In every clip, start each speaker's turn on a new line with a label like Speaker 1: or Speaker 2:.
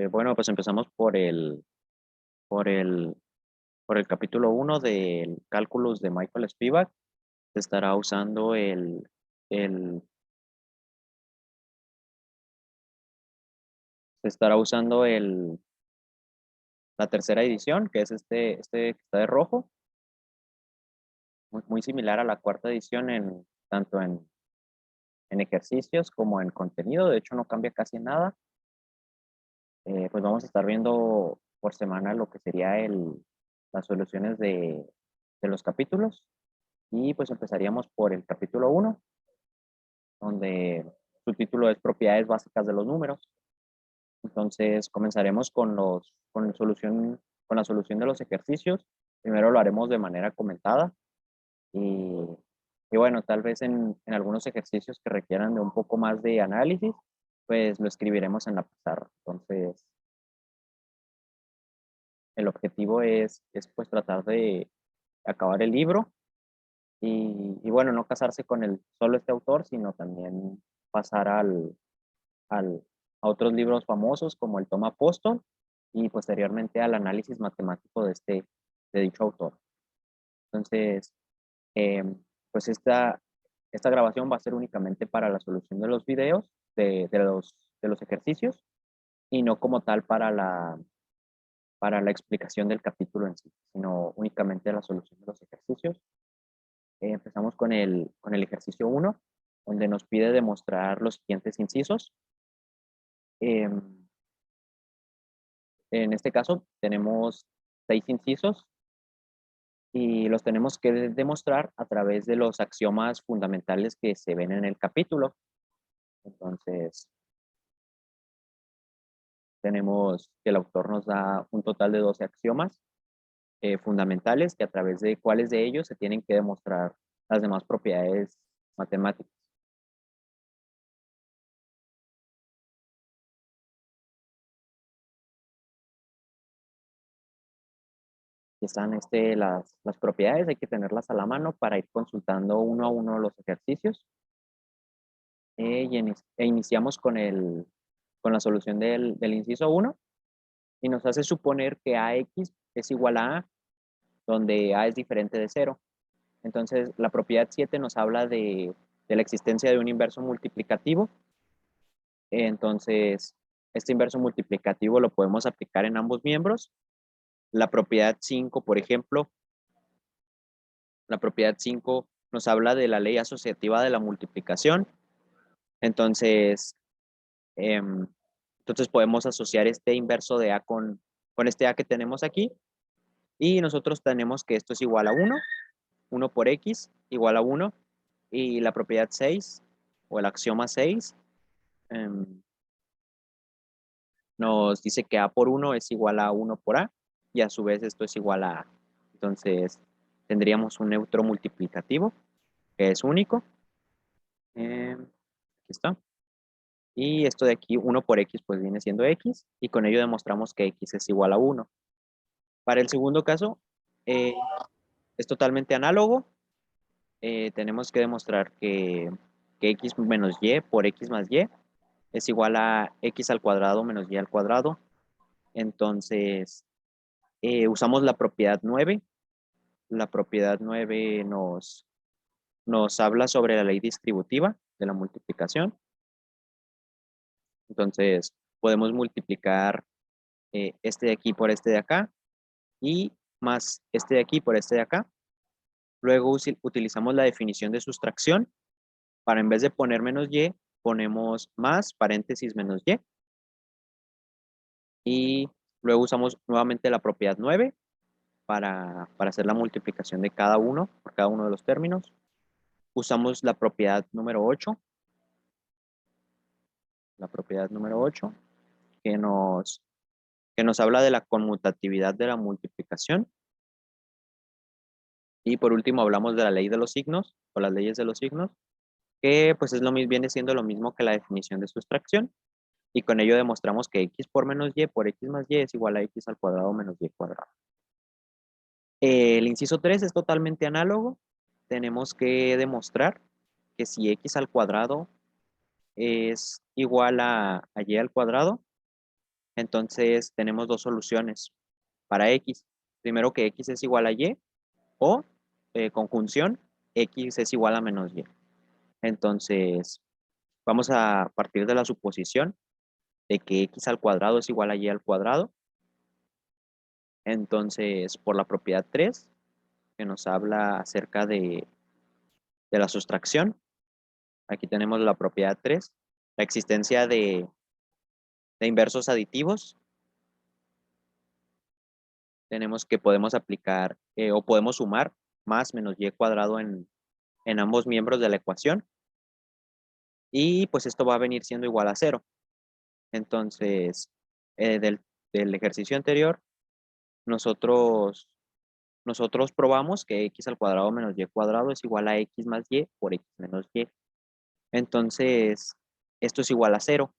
Speaker 1: Bueno, pues empezamos por el, por el capítulo uno del Cálculos de Michael Spivak. Se estará usando el, se estará usando la tercera edición, que es este que está de rojo, muy similar a la cuarta edición tanto en ejercicios como en contenido. De hecho, no cambia casi nada. Pues vamos a estar viendo por semana lo que sería las soluciones de los capítulos. Y pues empezaríamos por el capítulo uno, donde su título es Propiedades básicas de los números. Entonces comenzaremos con la solución de los ejercicios. Primero lo haremos de manera comentada y, y bueno, tal vez en algunos ejercicios que requieran de un poco más de análisis, pues lo escribiremos en la pizarra. Entonces, el objetivo es pues tratar de acabar el libro y bueno, no casarse con solo este autor, sino también pasar al, a otros libros famosos como el Toma Apóstol y posteriormente al análisis matemático de dicho autor. Entonces, eh, pues esta grabación va a ser únicamente para la solución de los videos, de los ejercicios, y no como tal para la explicación del capítulo en sí, sino únicamente la solución de los ejercicios. Empezamos con el ejercicio uno, donde nos pide demostrar los siguientes incisos. Eh, En este caso tenemos 6 incisos y los tenemos que demostrar a través de los axiomas fundamentales que se ven en el capítulo. Entonces, tenemos que el autor nos da un total de 12 axiomas fundamentales que a través de cuáles de ellos se tienen que demostrar las demás propiedades matemáticas. Aquí están las propiedades, hay que tenerlas a la mano para ir consultando uno a uno los ejercicios. Iniciamos con la solución del inciso uno y nos hace suponer que AX es igual a donde A es diferente de cero. Entonces, la propiedad 7 nos habla de la existencia de un inverso multiplicativo. Entonces, este inverso multiplicativo lo podemos aplicar en ambos miembros. La propiedad 5, por ejemplo, la propiedad 5 nos habla de la ley asociativa de la multiplicación. Entonces, eh, entonces podemos asociar este inverso de A con este A que tenemos aquí. Y nosotros tenemos que esto es igual a 1 por X igual a 1. Y la propiedad 6 o el axioma 6 eh, nos dice que A por 1 es igual a 1 por A. Y a su vez esto es igual a A. Entonces tendríamos un neutro multiplicativo que es único. Aquí está. Y esto de aquí, 1 por X, pues viene siendo X. Y con ello demostramos que X es igual a 1. Para el segundo caso, eh, es totalmente análogo. Tenemos que demostrar que X menos Y por X más Y es igual a X al cuadrado menos Y al cuadrado. Entonces, usamos la propiedad 9. La propiedad 9 nos habla sobre la ley distributiva de la multiplicación. Entonces, podemos multiplicar este de aquí por este de acá y más este de aquí por este de acá. Luego utilizamos la definición de sustracción para en vez de poner menos y, ponemos más paréntesis menos y. Y luego usamos nuevamente la propiedad 9 para hacer la multiplicación de cada uno, por cada uno de los términos. Usamos la propiedad número 8 que que nos habla de la conmutatividad de la multiplicación. Y por último hablamos de la ley de los signos, o las leyes de los signos, que pues viene siendo lo mismo que la definición de sustracción. Y con ello demostramos que X por menos Y por X más Y es igual a X al cuadrado menos Y cuadrado. El inciso 3 es totalmente análogo. Tenemos que demostrar que si X al cuadrado es igual a Y al cuadrado, Entonces tenemos dos soluciones para x. Primero que x es igual a y o conjunción x es igual a menos y. Entonces vamos a partir de la suposición de que x al cuadrado es igual a y al cuadrado. Entonces por la propiedad 3 que nos habla acerca de la sustracción, aquí tenemos la propiedad 3, la existencia de inversos aditivos. Tenemos que podemos aplicar o podemos sumar más menos y cuadrado en ambos miembros de la ecuación. Y pues esto va a venir siendo igual a 0. Entonces, del ejercicio anterior, nosotros probamos que x al cuadrado menos y cuadrado es igual a x más y por x menos y. Entonces, esto es igual a 0.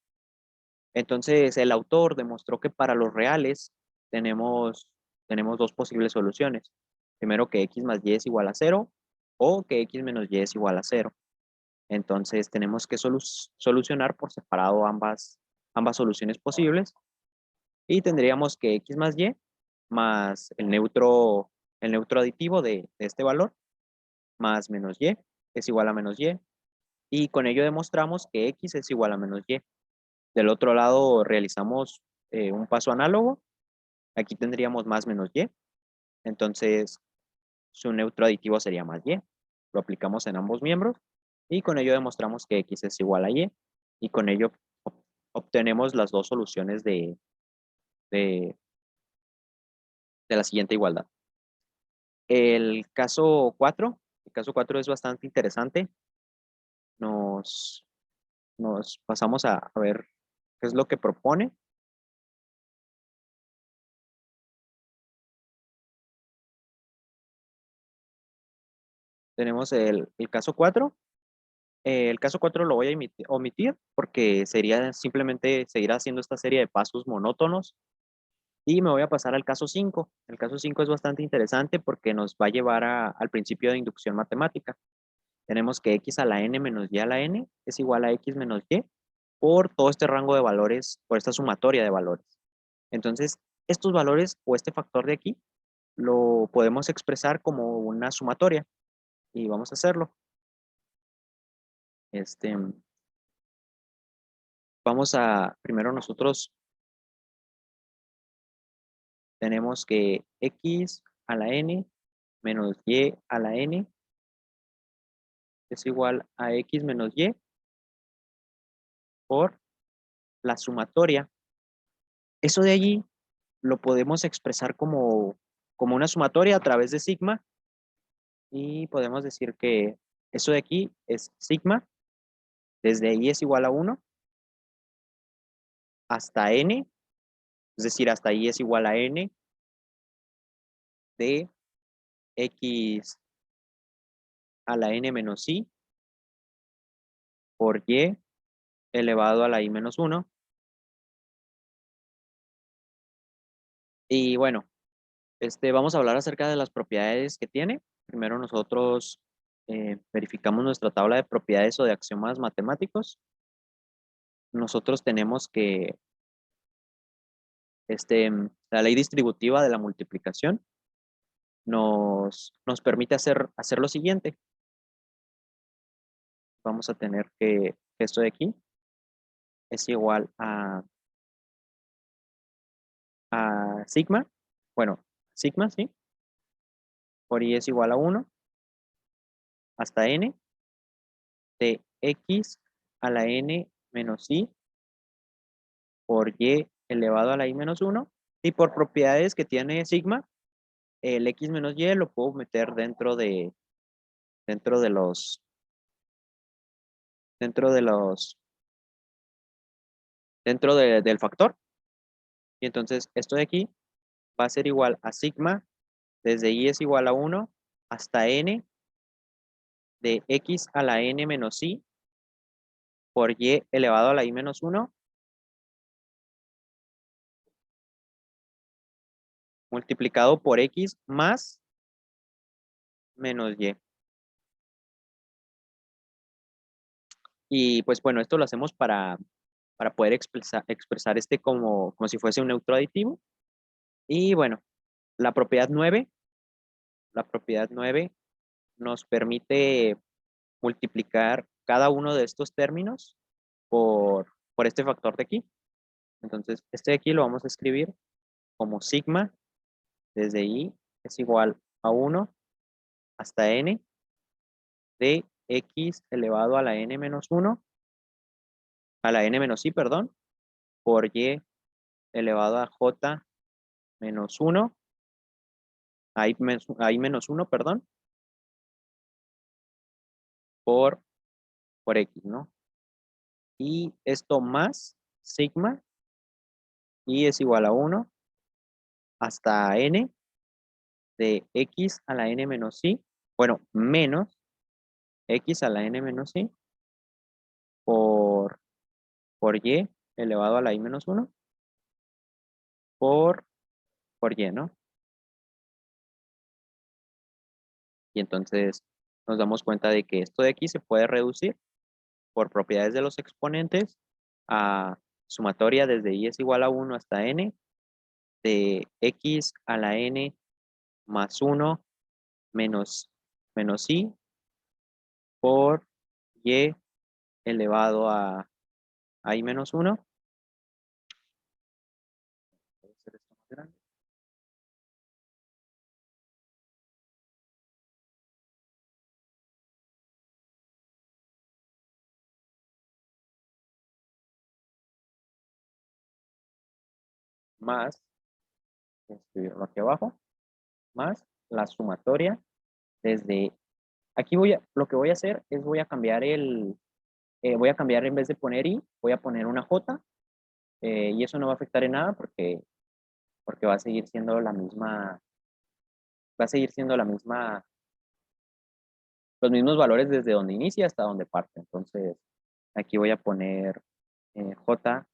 Speaker 1: Entonces, el autor demostró que para los reales tenemos dos posibles soluciones. Primero, que x más y es igual a 0 o que x menos y es igual a 0. Entonces, tenemos que solucionar por separado ambas soluciones posibles y tendríamos que x más y más el neutro aditivo de este valor más menos y es igual a menos y con ello demostramos que x es igual a menos y. Del otro lado realizamos un paso análogo. Aquí tendríamos más menos y. Entonces, su neutro aditivo sería más y. Lo aplicamos en ambos miembros y con ello demostramos que x es igual a y. Y con ello obtenemos las dos soluciones de la siguiente igualdad. El caso 4 es bastante interesante. Nos pasamos a ver qué es lo que propone. Tenemos el caso 4. El caso 4 lo voy a omitir porque sería simplemente seguir haciendo esta serie de pasos monótonos y me voy a pasar al caso 5. El caso 5 es bastante interesante porque nos va a llevar al principio de inducción matemática. Tenemos que x a la n menos y a la n es igual a x menos y por todo este rango de valores, por esta sumatoria de valores. Entonces, estos valores o este factor de aquí lo podemos expresar como una sumatoria y vamos a hacerlo. Vamos a, primero nosotros tenemos que x a la n menos y a la n es igual a x menos y por la sumatoria. Eso de allí lo podemos expresar como una sumatoria a través de sigma y podemos decir que eso de aquí es sigma, desde y es igual a 1 hasta n, es decir, hasta y es igual a n de x a la n menos i por y elevado a la i menos 1. Y bueno, vamos a hablar acerca de las propiedades que tiene. Primero nosotros verificamos nuestra tabla de propiedades o de axiomas matemáticos. Nosotros tenemos que la ley distributiva de la multiplicación nos permite hacer lo siguiente. Vamos a tener que esto de aquí es igual a sigma. Bueno, sigma, ¿sí? Por i es igual a 1 hasta n de x a la n menos i por y elevado a la i menos 1. Y por propiedades que tiene sigma, el x menos y lo puedo meter dentro de los del factor. Y entonces esto de aquí va a ser igual a sigma desde i es igual a 1 hasta n de x a la n menos i por y elevado a la i menos 1 multiplicado por x más menos y. Y pues bueno, esto lo hacemos para para poder expresar este como si fuese un neutro aditivo. Y bueno, la propiedad 9 nos permite multiplicar cada uno de estos términos por este factor de aquí. Entonces, este de aquí lo vamos a escribir como sigma desde i es igual a 1 hasta n de x elevado a la n menos 1, a la n menos i, perdón, por y elevado a j menos 1, a i menos 1, perdón, por x, ¿no? Y esto más sigma i es igual a 1 hasta n de x a la n menos i, bueno, menos x a la n menos i por, y elevado a la i menos 1 por, y, ¿no? Y entonces nos damos cuenta de que esto de aquí se puede reducir por propiedades de los exponentes a sumatoria desde i es igual a 1 hasta n de x a la n más 1 menos i por y elevado a i menos 1. Voy a hacer esto más grande. Más, escribirlo aquí abajo, más la sumatoria desde, aquí lo que voy a hacer es voy a cambiar voy a cambiar en vez de poner i, voy a poner una j, y eso no va a afectar en nada porque va a seguir siendo la misma, los mismos valores desde donde inicia hasta donde parte. Entonces, aquí voy a poner j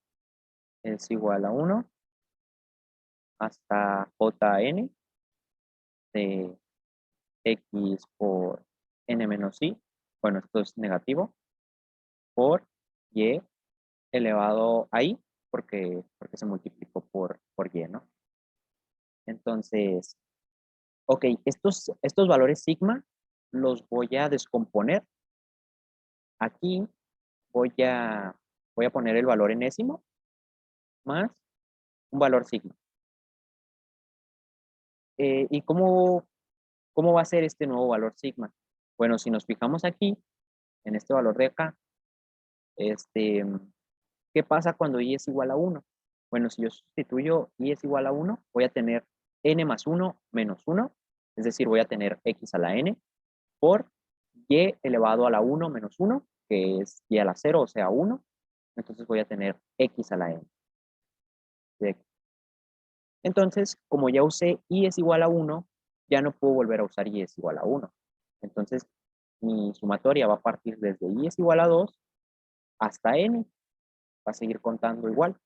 Speaker 1: es igual a 1 hasta jn de x por n menos i, bueno, esto es negativo, por y elevado a i, porque se multiplicó por y, ¿no? Entonces, ok, estos valores sigma los voy a descomponer. Aquí voy a poner el valor enésimo más un valor sigma. ¿Y cómo va a ser este nuevo valor sigma? Bueno, si nos fijamos aquí, en este valor de acá, ¿qué pasa cuando i es igual a 1? Bueno, si yo sustituyo i es igual a 1, voy a tener n más 1 menos 1, es decir, voy a tener x a la n por y elevado a la 1 menos 1, que es y a la 0, o sea, 1. Entonces voy a tener x a la n. Entonces, como ya usé i es igual a 1, ya no puedo volver a usar y es igual a 1. Entonces, mi sumatoria va a partir desde i es igual a 2 hasta n. Va a seguir contando igual.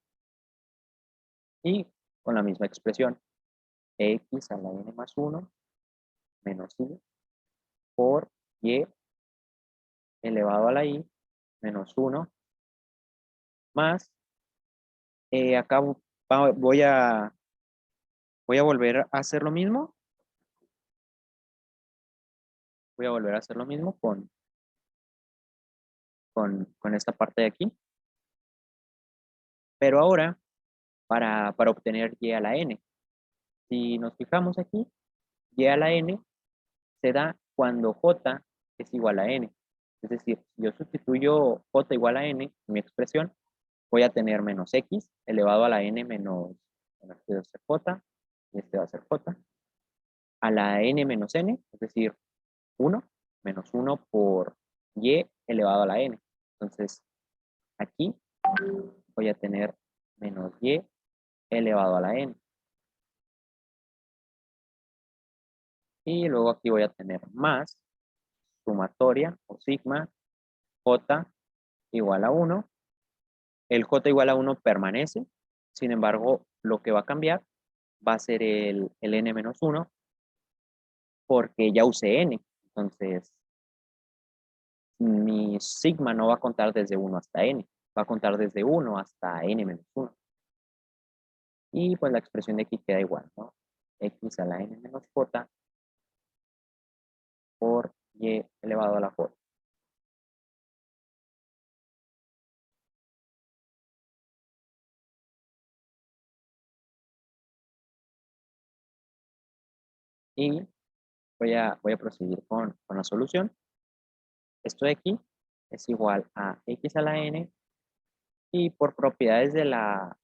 Speaker 1: Y con la misma expresión, x a la n más 1 menos i por y elevado a la i menos 1 más, acá voy a volver a hacer lo mismo. Voy a volver a hacer lo mismo con esta parte de aquí. Pero ahora, para obtener y a la n. Si nos fijamos aquí, y a la n se da cuando j es igual a n. Es decir, si yo sustituyo j igual a n en mi expresión, voy a tener menos x elevado a la n menos, este va a ser j, y este va a ser j, a la n menos n, es decir, 1 menos 1 por y elevado a la n. Entonces, aquí voy a tener menos y elevado a la n. Y luego aquí voy a tener más sumatoria o sigma j igual a 1. El j igual a 1 permanece. Sin embargo, lo que va a cambiar va a ser el n menos 1 porque ya usé n. Entonces, mi sigma no va a contar desde 1 hasta n, va a contar desde 1 hasta n menos 1. Y pues la expresión de aquí queda igual, ¿no? X a la n menos j por y elevado a la j. Y voy a proseguir con la solución. Esto de aquí es igual a x a la n y por propiedades de la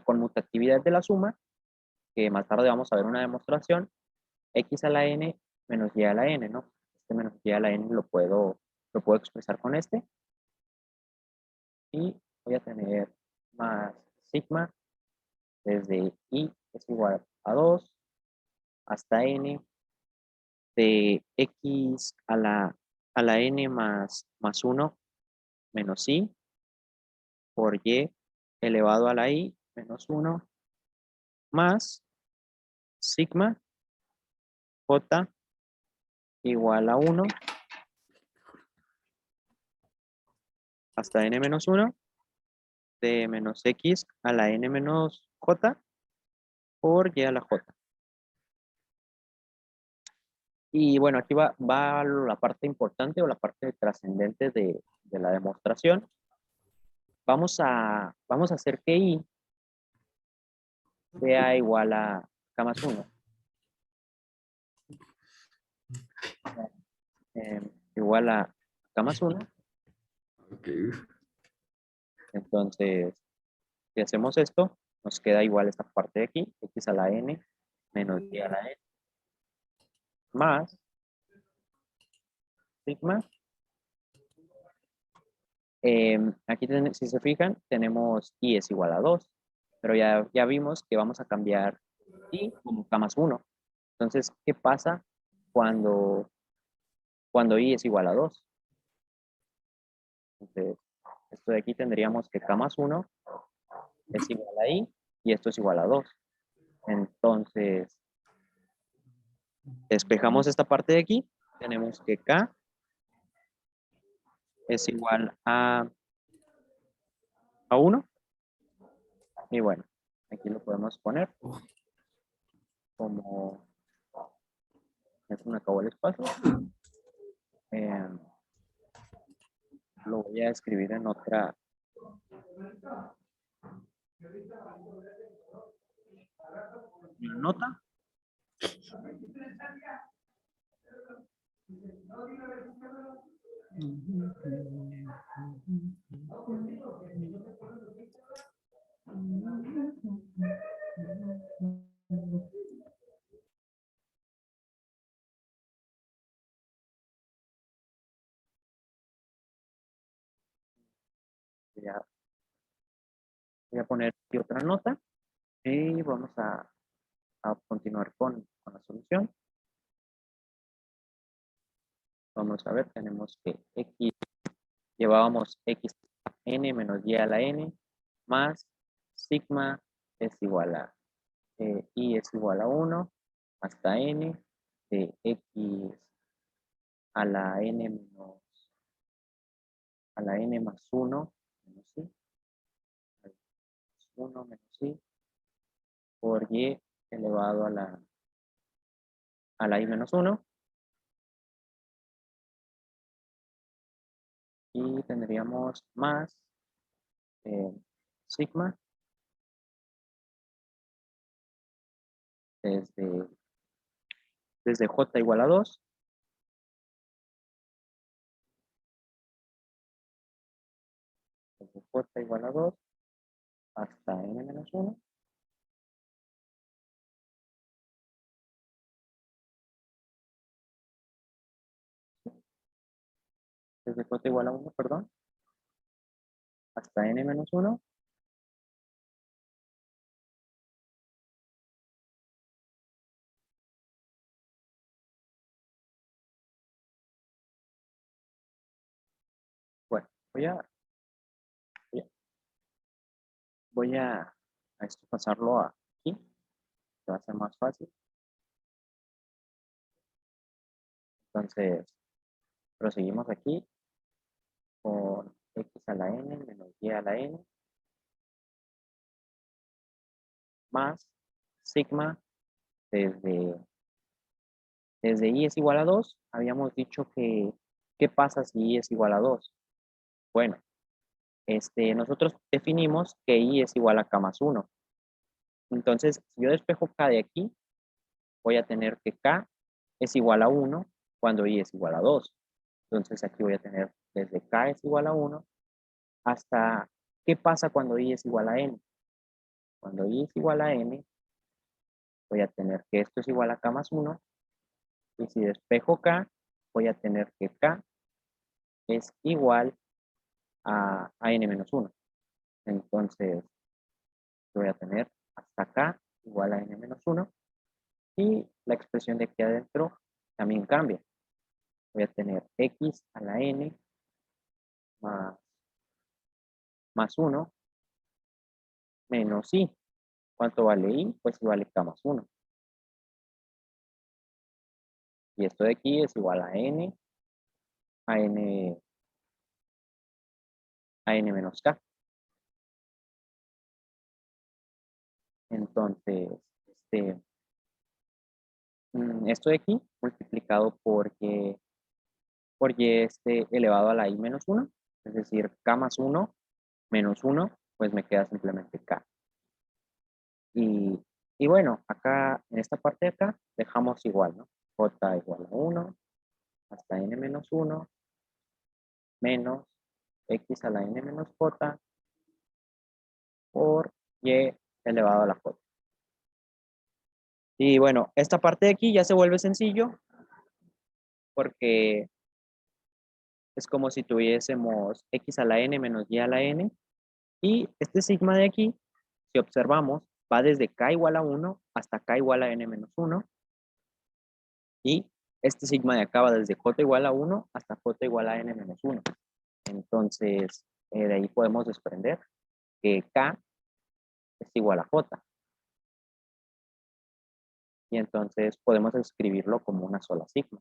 Speaker 1: conmutatividad de la suma, que más tarde vamos a ver una demostración, x a la n menos y a la n, ¿no? Este menos y a la n lo puedo expresar con este. Y voy a tener más sigma desde i es igual a 2 hasta n de x a la n más 1 menos i por y elevado a la i menos 1 más sigma j igual a 1 hasta n menos 1 de menos x a la n menos j por y a la j. Y bueno, aquí va la parte importante o la parte trascendente de la demostración. Vamos a hacer que i sea igual a k más 1. Igual a k más 1.
Speaker 2: Ok.
Speaker 1: Entonces, si hacemos esto, nos queda igual esta parte de aquí, x a la n menos y a la n, más sigma. Aquí, si se fijan, tenemos i es igual a 2, pero ya vimos que vamos a cambiar i como k más 1. Entonces, ¿qué pasa cuando i es igual a 2? Entonces, esto de aquí tendríamos que k más 1 es igual a i y esto es igual a 2. Entonces, despejamos esta parte de aquí, tenemos que k es igual a 1. Y bueno, aquí lo podemos poner como es un acabó el espacio. Lo voy a escribir en otra nota. Voy a poner aquí otra nota y vamos a continuar con la solución. Vamos a ver, tenemos que x, llevábamos x a n menos y a la n más sigma es igual a i es igual a 1 hasta n de x a la n menos a la n más 1 menos i, 1 menos i por y elevado a la i menos 1 y tendríamos más sigma desde j igual a 2 desde j igual a 2 hasta n menos 1 desde j igual a 1, perdón, hasta n menos 1. Bueno, voy a, a esto pasarlo aquí, que va a ser más fácil. Entonces, proseguimos aquí con x a la n menos y a la n más sigma desde y es igual a 2. Habíamos dicho que, ¿qué pasa si y es igual a 2? Bueno, nosotros definimos que y es igual a k más 1. Entonces, si yo despejo k de aquí, voy a tener que k es igual a 1 cuando y es igual a 2. Entonces, aquí voy a tener desde k es igual a 1 hasta qué pasa cuando y es igual a n. Cuando y es igual a n, voy a tener que esto es igual a k más 1. Y si despejo k, voy a tener que k es igual a n menos 1. Entonces, voy a tener hasta k igual a n menos 1. Y la expresión de aquí adentro también cambia. Voy a tener x a la n más 1 menos i. ¿Cuánto vale i? Pues vale k más 1. Y esto de aquí es igual a n menos k. Entonces, esto de aquí multiplicado por y elevado a la i menos 1, es decir, k más 1 menos 1, pues me queda simplemente k. Y bueno, acá, en esta parte de acá, dejamos igual, ¿no? J igual a 1 hasta n menos 1 menos x a la n menos j por y elevado a la j. Y bueno, esta parte de aquí ya se vuelve sencillo porque es como si tuviésemos x a la n menos y a la n. Y este sigma de aquí, si observamos, va desde k igual a 1 hasta k igual a n menos 1. Y este sigma de acá va desde j igual a 1 hasta j igual a n menos 1. Entonces, de ahí podemos desprender que k es igual a j. Y entonces podemos escribirlo como una sola sigma.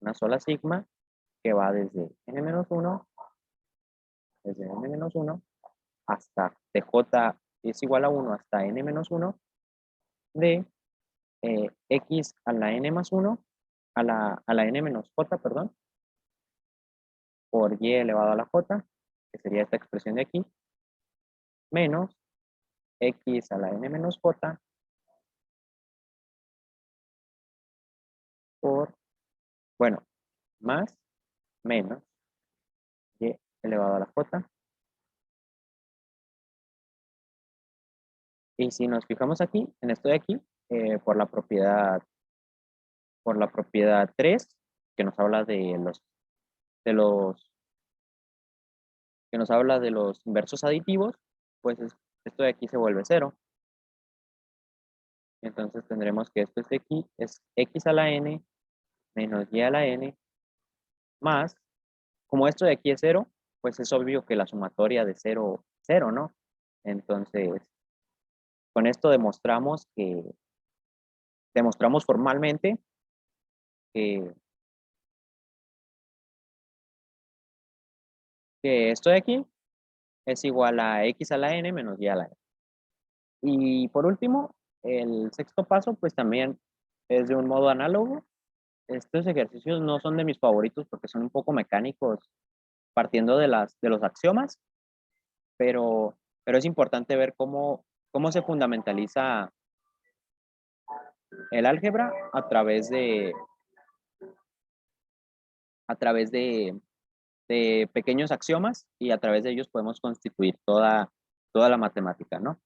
Speaker 1: Una sola sigma que va desde n-1, hasta dj es igual a 1 hasta n-1 de x a la n más 1 a la n menos j, perdón, por y elevado a la j, que sería esta expresión de aquí, menos x a la n menos j por, bueno, más menos y elevado a la j. Y si nos fijamos aquí, en esto de aquí, por la propiedad 3, que nos habla de los, que nos habla de los inversos aditivos, pues esto de aquí se vuelve 0. Entonces tendremos que esto de aquí es x a la n menos y a la n más, como esto de aquí es 0, pues es obvio que la sumatoria de 0, 0, ¿no? Entonces, con esto demostramos formalmente que, esto de aquí es igual a x a la n menos y a la n. Y por último, el sexto paso, pues también es de un modo análogo. Estos ejercicios no son de mis favoritos porque son un poco mecánicos partiendo de los axiomas, pero es importante ver cómo se fundamentaliza el álgebra a través de pequeños axiomas y a través de ellos podemos constituir toda la matemática, ¿no?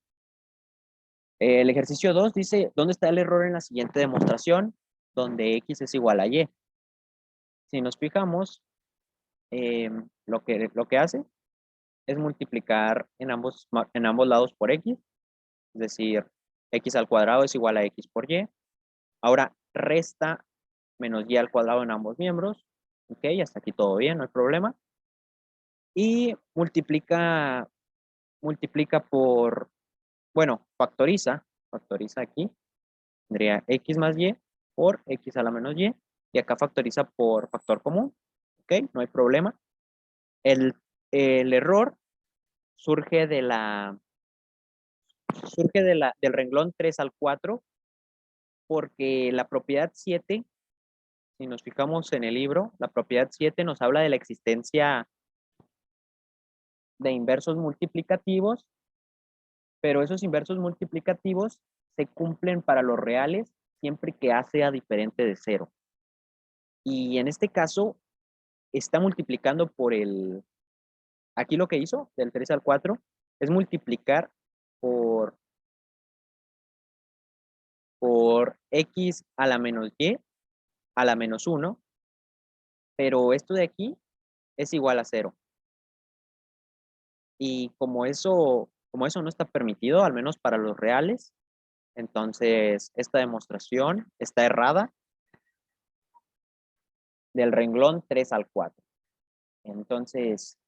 Speaker 1: El ejercicio 2 dice, ¿dónde está el error en la siguiente demostración? Donde x es igual a y. Si nos fijamos, lo que hace es multiplicar en ambos lados por x, es decir, x al cuadrado es igual a x por y. Ahora resta menos y al cuadrado en ambos miembros. Ok, hasta aquí todo bien, no hay problema. Y multiplica por, bueno, factoriza aquí. Tendría x más y por x a la menos y. Y acá factoriza por factor común. ¿ok? No hay problema. El error surge del renglón 3 al 4, porque la propiedad 7, si nos fijamos en el libro, la propiedad 7 nos habla de la existencia de inversos multiplicativos, pero esos inversos multiplicativos se cumplen para los reales siempre que A sea diferente de 0. Y en este caso, está multiplicando por aquí lo que hizo, del 3 al 4, es multiplicar por x a la menos y a la menos 1, pero esto de aquí es igual a 0. Y como eso no está permitido, al menos para los reales, entonces esta demostración está errada del renglón 3 al 4. Entonces,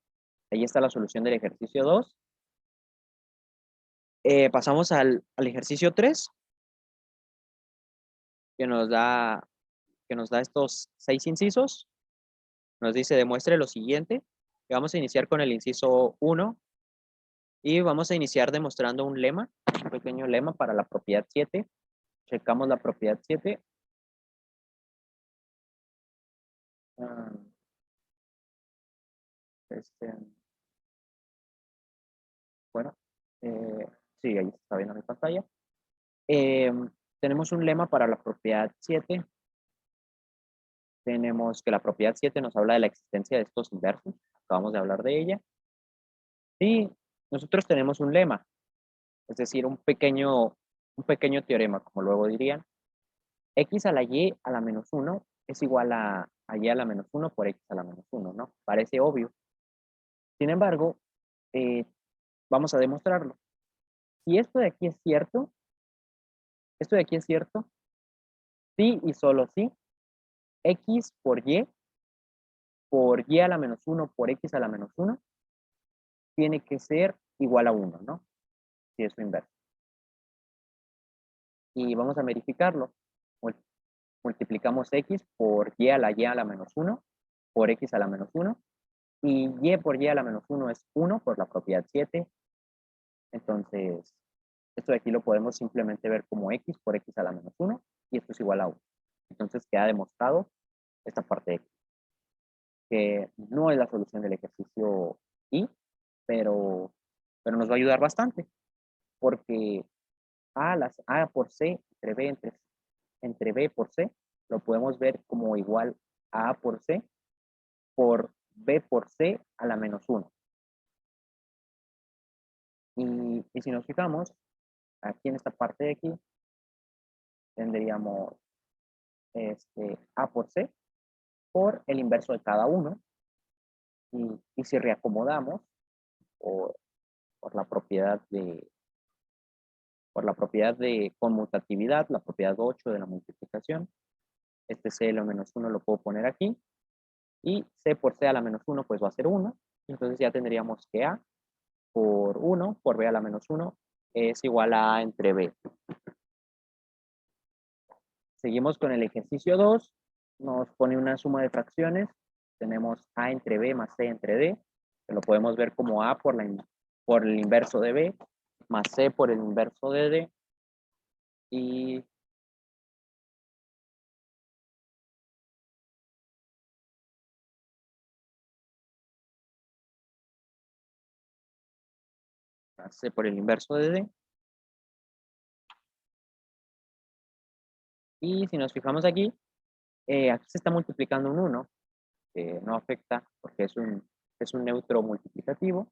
Speaker 1: ahí está la solución del ejercicio 2. Pasamos al ejercicio 3, que nos da estos 6 incisos. Nos dice, demuestre lo siguiente. Y vamos a iniciar con el inciso 1 y vamos a iniciar demostrando un lema, un pequeño lema para la propiedad 7. Checamos la propiedad 7. Bueno, sí, ahí está viendo mi pantalla. Tenemos un lema para la propiedad 7. Tenemos que la propiedad 7 nos habla de la existencia de estos inversos. Acabamos de hablar de ella. Y nosotros tenemos un lema, es decir, un pequeño teorema, como luego dirían. X a la y a la menos 1 es igual a y a la menos 1 por x a la menos 1, ¿no? Parece obvio. Sin embargo, vamos a demostrarlo. Si esto de aquí es cierto, sí y solo sí, x por y a la menos 1 por x a la menos 1 tiene que ser igual a 1, ¿no? Si es su inverso. Y vamos a verificarlo. Multiplicamos x por y a la menos 1 por x a la menos 1. Y y por y a la menos 1 es 1 por la propiedad 7. Entonces, esto de aquí lo podemos simplemente ver como x por x a la menos 1. Y esto es igual a 1. Entonces, queda demostrado esta parte de aquí, que no es la solución del ejercicio y, pero nos va a ayudar bastante, porque A por C entre B por C lo podemos ver como igual a por C por B por C a la menos 1. Y si nos fijamos, aquí en esta parte de aquí, tendríamos A por C por el inverso de cada uno. Y si reacomodamos por, por la propiedad de conmutatividad, la propiedad 8 de la multiplicación, este C a la menos 1 lo puedo poner aquí, y C por C a la menos 1 pues va a ser 1, entonces ya tendríamos que A por 1 por B a la menos 1 es igual a A entre B. Seguimos con el ejercicio 2, nos pone una suma de fracciones, tenemos A entre B más C entre D, que lo podemos ver como A por el inverso de B, más C por el inverso de D, y más C por el inverso de D. Y si nos fijamos aquí, aquí se está multiplicando un 1, que no afecta porque es un neutro multiplicativo,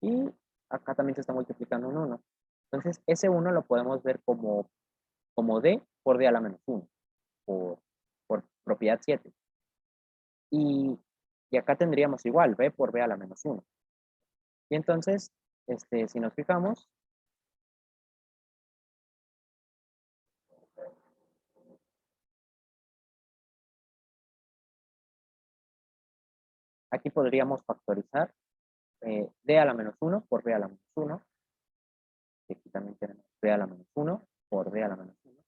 Speaker 1: y acá también se está multiplicando un 1. Entonces, ese 1 lo podemos ver como D por D a la menos 1, por propiedad 7. Y acá tendríamos igual, B por B a la menos 1. Y entonces, si nos fijamos, aquí podríamos factorizar D a la menos 1 por B a la menos 1. Y aquí también tenemos B a la menos 1 por D a la menos 1.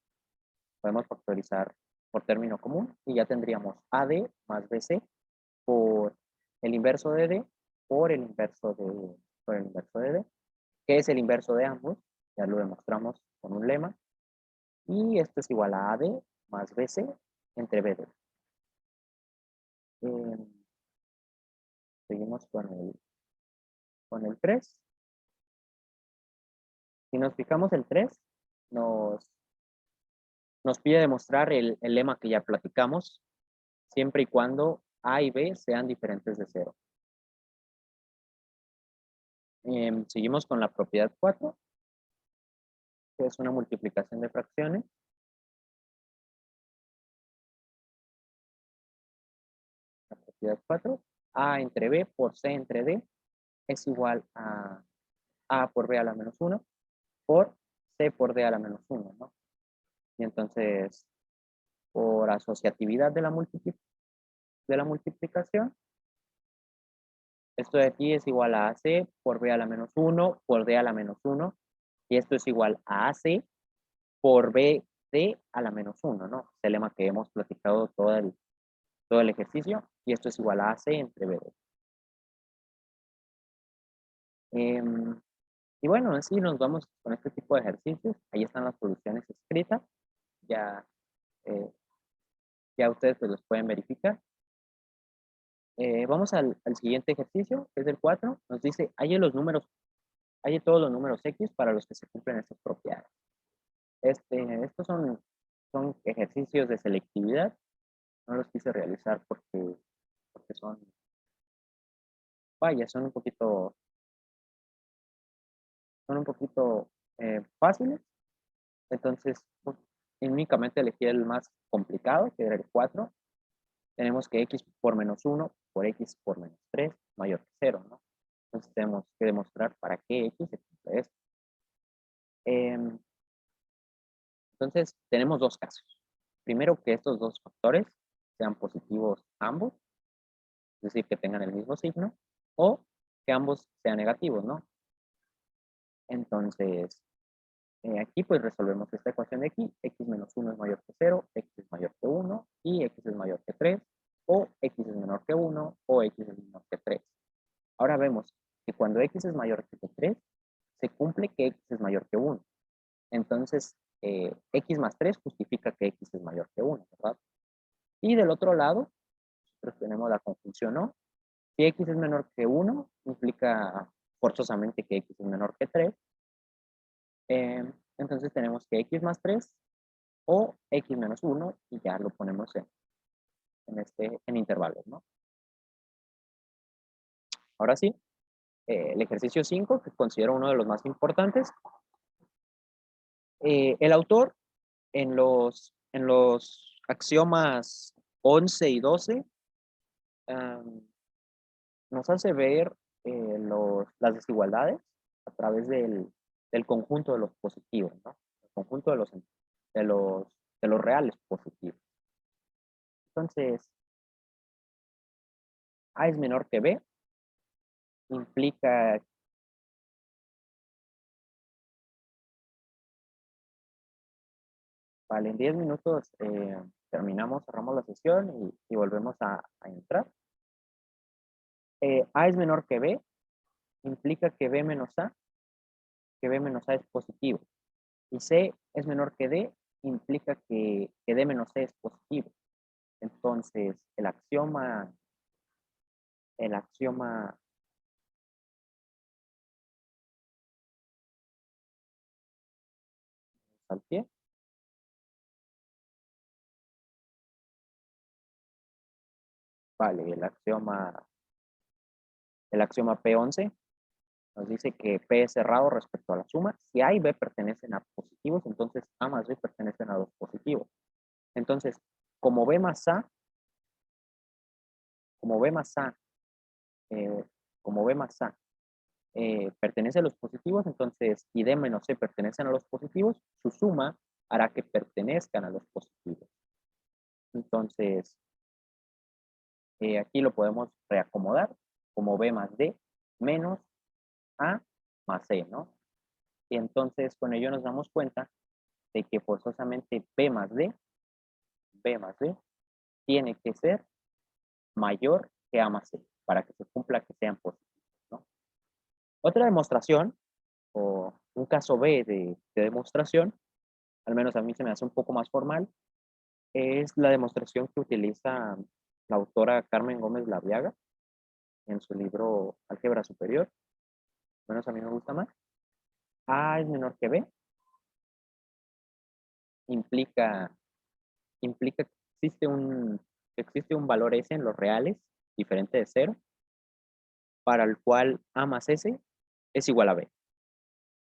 Speaker 1: Podemos factorizar por término común y ya tendríamos AD más BC el inverso de D por el inverso de D. ¿Qué es el inverso de ambos? Ya lo demostramos con un lema. Y esto es igual a AD más BC entre BD. Seguimos con el 3. Si nos fijamos el 3, nos pide demostrar el lema que ya platicamos, siempre y cuando A y B sean diferentes de 0. Seguimos con la propiedad 4, que es una multiplicación de fracciones. La propiedad 4, A entre B por C entre D es igual a A por B a la menos 1 por C por D a la menos 1, ¿no? Y entonces, por asociatividad de la multiplicación, esto de aquí es igual a AC por B a la menos 1 por D a la menos 1, y esto es igual a AC por BD a la menos 1, ¿no? Es el lema que hemos platicado todo el ejercicio, y esto es igual a AC entre BD. Y bueno, así nos vamos con este tipo de ejercicios. Ahí están las soluciones escritas. Ya, ya ustedes pues los pueden verificar. Vamos al siguiente ejercicio, que es el 4. Nos dice, hay todos los números X para los que se cumplen estas propiedades. Estos son ejercicios de selectividad. No los quise realizar porque son, vaya, son un poquito fáciles. Entonces, únicamente elegí el más complicado, que era el 4. Tenemos que X por menos 1 por X por menos 3 mayor que 0, ¿no? Entonces tenemos que demostrar para qué X se cumple esto. Entonces, tenemos dos casos. Primero, que estos dos factores sean positivos ambos, es decir, que tengan el mismo signo, o que ambos sean negativos, ¿no? Entonces, aquí pues resolvemos esta ecuación de aquí. X menos 1 es mayor que 0, X es mayor que 1, y X es mayor que 3, o X es menor que 1, o X es menor que 3. Ahora vemos que cuando X es mayor que 3, se cumple que X es mayor que 1. Entonces, X más 3 justifica que X es mayor que 1, ¿verdad? Y del otro lado, nosotros tenemos la conjunción, ¿no? Si X es menor que 1, implica forzosamente que X es menor que 3. Entonces tenemos que X más 3 o X menos 1 y ya lo ponemos en intervalos, ¿no? Ahora sí, el ejercicio 5, que considero uno de los más importantes. El autor en los axiomas 11 y 12 nos hace ver las desigualdades a través del conjunto de los positivos, ¿no? El conjunto de los reales positivos. Entonces, A es menor que B implica vale, en 10 minutos terminamos, cerramos la sesión y volvemos a entrar. A es menor que B implica que B menos A es positivo. Y C es menor que D implica que D menos C es positivo. Entonces, el axioma al pie, vale, el axioma P11 nos dice que P es cerrado respecto a la suma. Si A y B pertenecen a positivos, entonces A más B pertenecen a dos positivos. Entonces, como B más A, como B más A, eh, como B más A pertenece a los positivos, entonces, y D menos C pertenecen a los positivos, su suma hará que pertenezcan a los positivos. Entonces, aquí lo podemos reacomodar como B más D menos A más C, ¿no? Y entonces con ello nos damos cuenta de que forzosamente B más D tiene que ser mayor que A más C. para que se cumpla que sean positivos, ¿no? Otra demostración, o un caso B de demostración, al menos a mí se me hace un poco más formal, es la demostración que utiliza la autora Carmen Gómez Laviaga en su libro Álgebra Superior. Al menos a mí me gusta más. A es menor que B implica que existe un valor S en los reales diferente de 0, para el cual A más S es igual a B.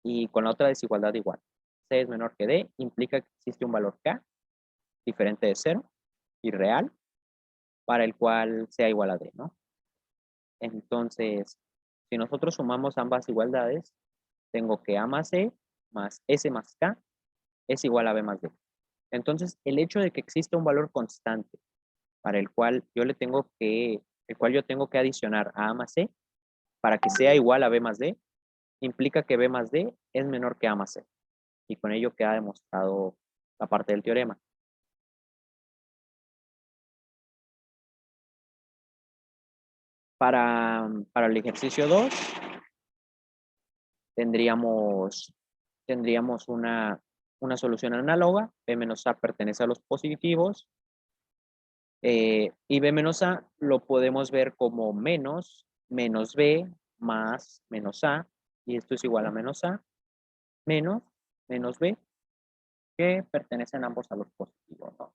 Speaker 1: Y con la otra desigualdad igual. C es menor que D implica que existe un valor K diferente de 0 y real, para el cual sea igual a D, ¿no? Entonces, si nosotros sumamos ambas igualdades, tengo que A más C más S más K es igual a B más D. Entonces, el hecho de que exista un valor constante para el cual yo tengo que adicionar a A más C para que sea igual a B más D, implica que B más D es menor que A más C. Y con ello queda demostrado la parte del teorema. Para el ejercicio 2, tendríamos una solución análoga. B menos A pertenece a los positivos. Y B menos A lo podemos ver como menos B más menos A. Y esto es igual a menos A menos B, que pertenecen ambos a los positivos, ¿no?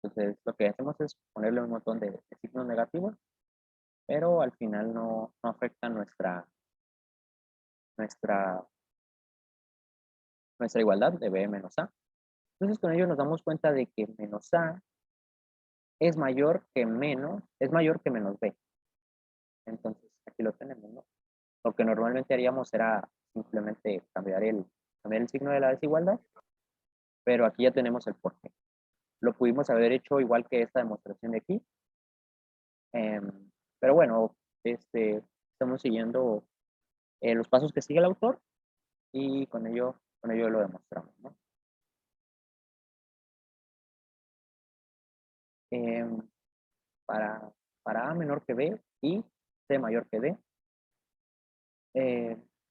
Speaker 1: Entonces, lo que hacemos es ponerle un montón de signos negativos, pero al final no afecta nuestra igualdad de B menos A. Entonces, con ello nos damos cuenta de que menos A es mayor que menos B. Entonces, aquí lo tenemos, ¿no? Lo que normalmente haríamos era simplemente cambiar el signo de la desigualdad, pero aquí ya tenemos el porqué. Lo pudimos haber hecho igual que esta demostración de aquí, pero bueno, estamos siguiendo los pasos que sigue el autor y con ello lo demostramos, ¿no? Para A menor que B y C mayor que D,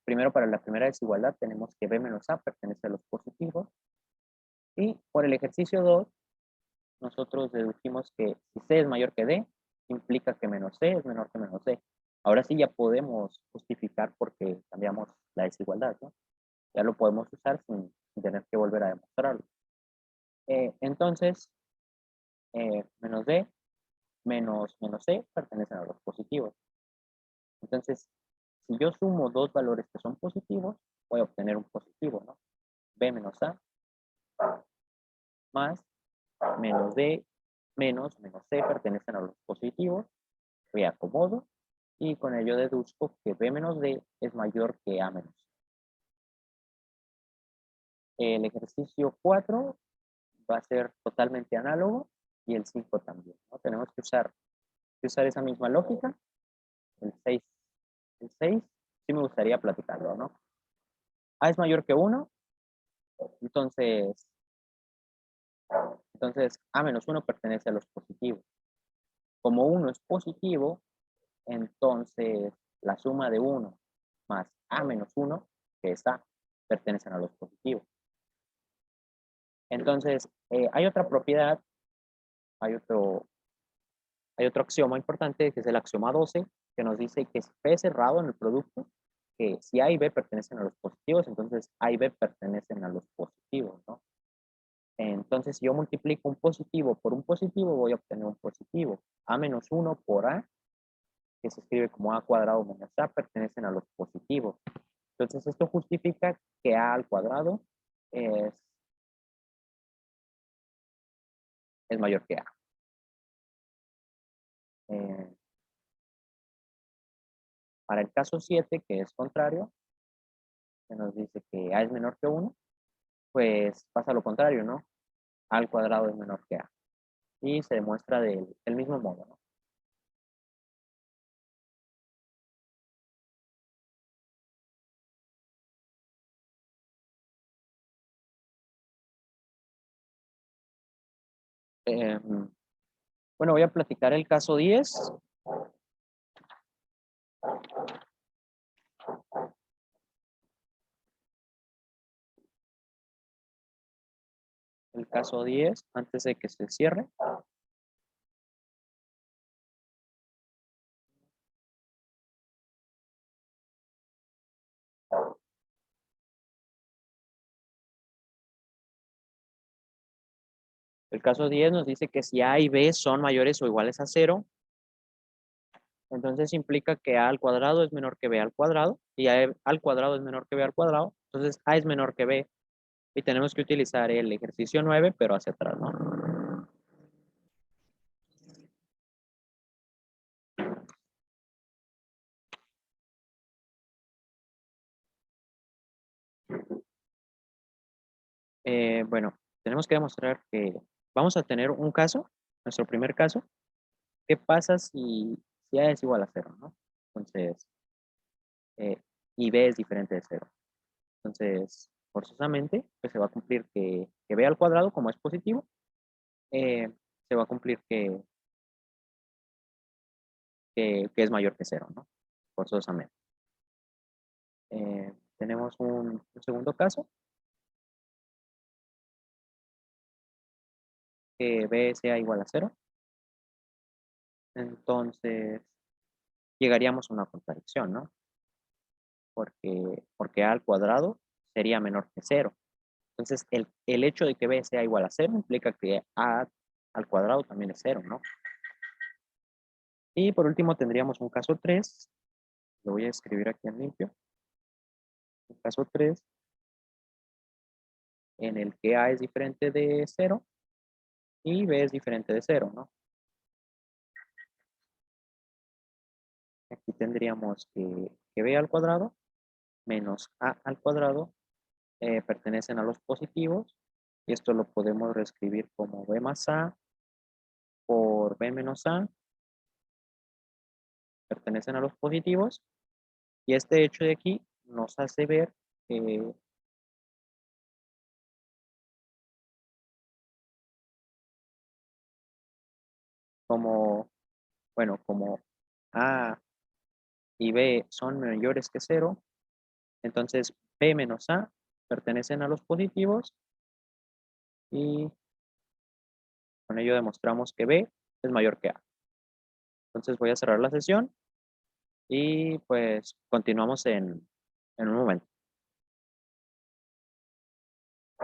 Speaker 1: primero para la primera desigualdad tenemos que B menos A pertenece a los positivos, y por el ejercicio 2 nosotros deducimos que si C es mayor que D, implica que menos C es menor que menos D. Ahora sí ya podemos justificar porque cambiamos la desigualdad, ¿no? Ya lo podemos usar sin tener que volver a demostrarlo. Entonces, menos D menos C pertenecen a los positivos. Entonces, si yo sumo dos valores que son positivos, voy a obtener un positivo, ¿no? B menos A más menos D menos C pertenecen a los positivos. Reacomodo y con ello deduzco que B menos D es mayor que A menos C. El ejercicio 4 va a ser totalmente análogo y el 5 también, ¿no? Tenemos que usar esa misma lógica. El 6 sí me gustaría platicarlo, ¿no? A es mayor que 1, entonces A menos 1 pertenece a los positivos. Como 1 es positivo, entonces la suma de 1 más A menos 1, que es A, pertenecen a los positivos. Entonces, hay otra propiedad, hay otro axioma importante, que es el axioma 12, que nos dice que si P es cerrado en el producto, que si A y B pertenecen a los positivos, entonces A y B pertenecen a los positivos, ¿no? Entonces, si yo multiplico un positivo por un positivo, voy a obtener un positivo. A menos 1 por A, que se escribe como A cuadrado menos A, pertenecen a los positivos. Entonces, esto justifica que A al cuadrado es mayor que A. Eh, para el caso 7, que es contrario, que nos dice que A es menor que 1, pues pasa lo contrario, ¿no? A al cuadrado es menor que A. Y se demuestra del mismo modo, ¿no? Bueno, voy a platicar el caso 10. El caso 10, antes de que se cierre. El caso 10 nos dice que si A y B son mayores o iguales a 0, entonces implica que A al cuadrado es menor que B al cuadrado y A al cuadrado es menor que B al cuadrado. Entonces A es menor que B y tenemos que utilizar el ejercicio 9, pero hacia atrás, ¿no? Bueno, tenemos que demostrar que vamos a tener un caso, nuestro primer caso. ¿Qué pasa si A es igual a 0, ¿no? Entonces, eh, y B es diferente de 0. Entonces, forzosamente, pues se va a cumplir que B al cuadrado, como es positivo, se va a cumplir que es mayor que 0, ¿no? Forzosamente. Tenemos un segundo caso, que B sea igual a 0. Entonces, llegaríamos a una contradicción, ¿no? Porque A al cuadrado sería menor que 0. Entonces, el hecho de que B sea igual a 0 implica que A al cuadrado también es 0, ¿no? Y por último tendríamos un caso 3. Lo voy a escribir aquí en limpio. Un caso 3 en el que A es diferente de 0 y B es diferente de 0, ¿no? Aquí tendríamos que B al cuadrado menos A al cuadrado pertenecen a los positivos y esto lo podemos reescribir como B más A por B menos A pertenecen a los positivos y este hecho de aquí nos hace ver que como, bueno, como A y B son mayores que 0, entonces B menos A pertenecen a los positivos y con ello demostramos que B es mayor que A. Entonces voy a cerrar la sesión y pues continuamos en un momento.